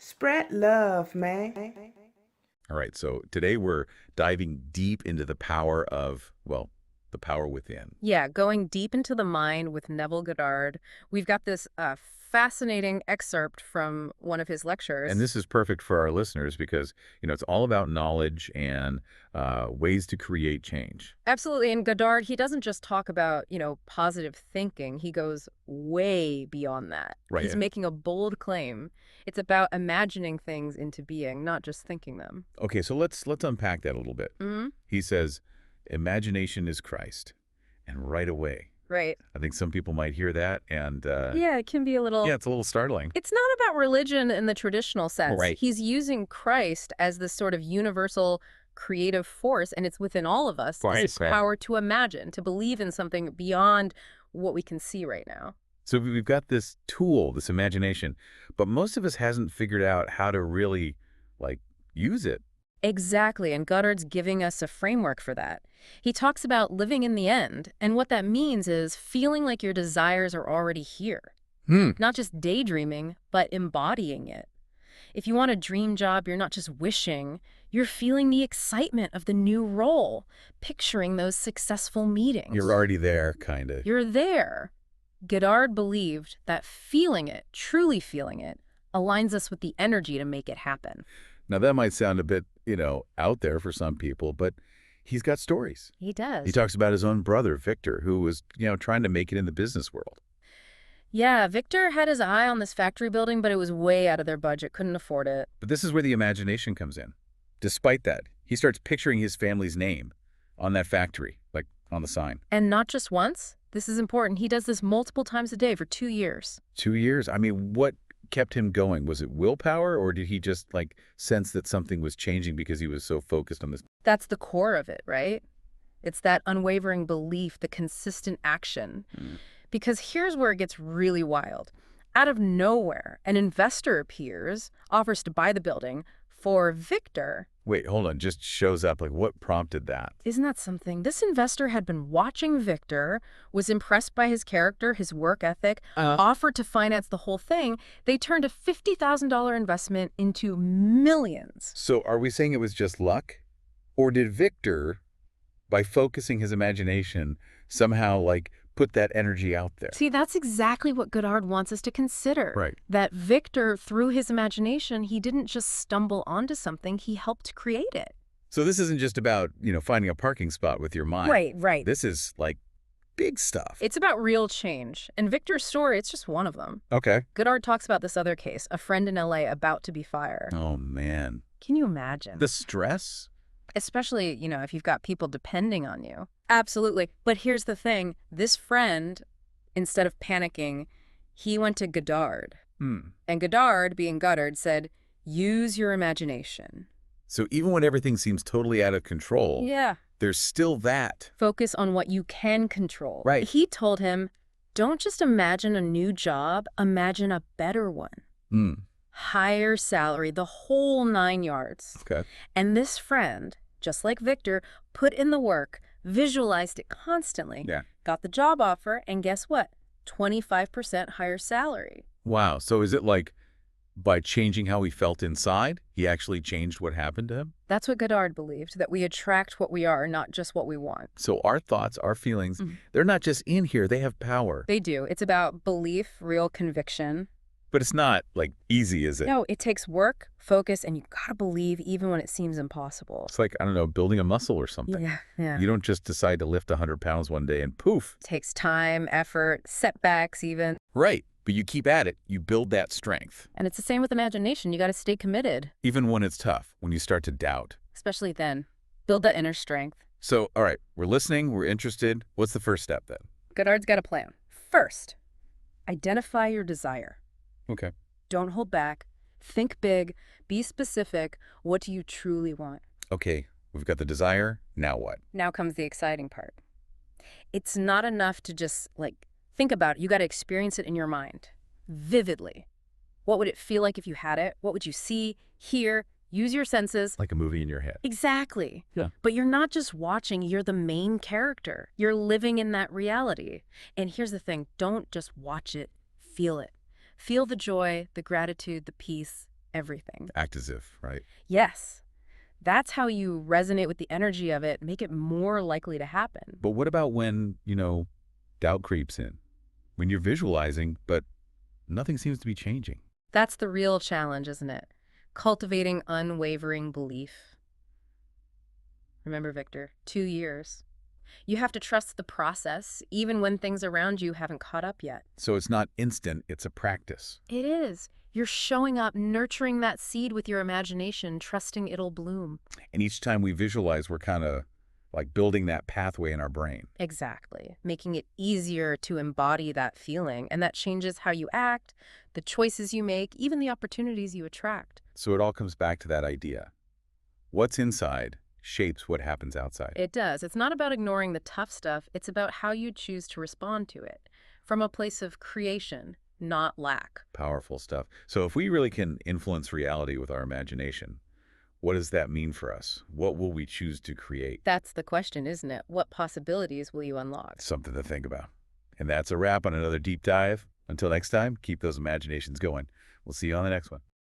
Spread love, man. All right, so today we're diving deep into the power of, well, the power within. Yeah, going deep into the mind with Neville Goddard. We've got this fascinating excerpt from one of his And lectures. this is perfect for our listeners because, it's all about knowledge and ways to create change. Absolutely. And Goddard, he doesn't just talk about, positive thinking. He goes way beyond that. Right. He's making a bold claim. It's about imagining things into being, not just thinking them. Okay, so let's unpack that a little bit. Hmm. He says, imagination is Christ. And right away, Right. I think some people might hear that and, Yeah, it can be a little... yeah, it's a little startling. It's not about religion in the traditional sense. Right. He's using Christ as this sort of universal creative force, and it's within all of us, Right. this power to imagine, to believe in something beyond what we can see right now. So we've got this tool, this imagination, but most of us hasn't figured out how to really, use it. Exactly, and Goddard's giving us a framework for that. He talks about living in the end, and what that means is feeling like your desires are already here. Not just daydreaming, but embodying it. If you want a dream job, you're not just wishing, you're feeling the excitement of the new role, picturing those successful meetings. You're already there, kind of. You're there. Goddard believed that feeling it, truly feeling it, aligns us with the energy to make it happen. Now, that might sound a bit, out there for some people, but he's got stories. He does. He talks about his own brother, Victor, who was, trying to make it in the business world. Yeah, Victor had his eye on this factory building, but it was way out of their budget, couldn't afford it. But this is where the imagination comes in. Despite that, he starts picturing his family's name on that factory, like on the sign. And not just once. This is important. He does this multiple times a day for 2 years. 2 years? I mean, what kept him going? Was it willpower, or did he just, sense that something was changing because he was so focused on this? That's the core of it, right? It's that unwavering belief, the consistent action. Because here's where it gets really wild. Out of nowhere, an investor appears, offers to buy the building for Victor. Wait, hold on. Just shows up. What prompted that? Isn't that something? This investor had been watching Victor, was impressed by his character, his work ethic, offered to finance the whole thing. They turned a $50,000 investment into millions. So are we saying it was just luck? Or did Victor, by focusing his imagination, somehow, put that energy out there? See, that's exactly what Goddard wants us to consider. Right. That Victor, through his imagination, he didn't just stumble onto something, he helped create it. So this isn't just about, finding a parking spot with your mind. Right. This is, big stuff. It's about real change. And Victor's story, it's just one of them. Okay. Goddard talks about this other case, a friend in LA about to be fired. Oh, man. Can you imagine? The stress? Especially, if you've got people depending on you. Absolutely. But here's the thing. This friend, instead of panicking, he went to Goddard. And Goddard, being Goddard, said, use your imagination. So even when everything seems totally out of control, Yeah. there's still that. Focus on what you can control. Right. He told him, don't just imagine a new job, imagine a better one. Higher salary, the whole 9 yards. Okay. And this friend, just like Victor, put in the work, visualized it constantly, Yeah. got the job offer, and guess what? 25% higher salary. Wow. So is it by changing how he felt inside, he actually changed what happened to him? That's what Goddard believed, that we attract what we are, not just what we want. So our thoughts, our feelings, they're not just in here, they have power. They do. It's about belief, real conviction. But it's not, easy, is it? No, it takes work, focus, and you gotta believe even when it seems impossible. It's I don't know, building a muscle or something. Yeah. You don't just decide to lift 100 pounds one day and poof. It takes time, effort, setbacks even. Right. But you keep at it, you build that strength. And it's the same with imagination. You gotta stay committed. Even when it's tough, when you start to doubt. Especially then. Build that inner strength. So, all right, we're listening, we're interested. What's the first step then? Goddard's got a plan. First, identify your desire. Okay. Don't hold back. Think big. Be specific. What do you truly want? Okay, we've got the desire. Now what? Now comes the exciting part. It's not enough to just, think about it. You got to experience it in your mind, vividly. What would it feel like if you had it? What would you see, hear, use your senses? Like a movie in your head. Exactly. Yeah. But you're not just watching, you're the main character. You're living in that reality. And here's the thing, don't just watch it, feel it. Feel the joy, the gratitude, the peace, everything. Act as if, right? Yes. That's how you resonate with the energy of it, make it more likely to happen. But what about when, doubt creeps in? When you're visualizing, but nothing seems to be changing. That's the real challenge, isn't it? Cultivating unwavering belief. Remember, Victor, 2 years. You have to trust the process, even when things around you haven't caught up yet. So it's not instant, it's a practice. It is. You're showing up, nurturing that seed with your imagination, trusting it'll bloom. And each time we visualize, we're kind of like building that pathway in our brain. Exactly. Making it easier to embody that feeling, and that changes how you act, the choices you make, even the opportunities you attract. So it all comes back to that idea. What's inside shapes what happens outside. It does. It's not about ignoring the tough stuff. It's about how you choose to respond to it from a place of creation, not lack. Powerful stuff. So if we really can influence reality with our imagination, what does that mean for us? What will we choose to create? That's the question, isn't it? What possibilities will you unlock? Something to think about. And that's a wrap on another deep dive. Until next time, keep those imaginations going. We'll see you on the next one.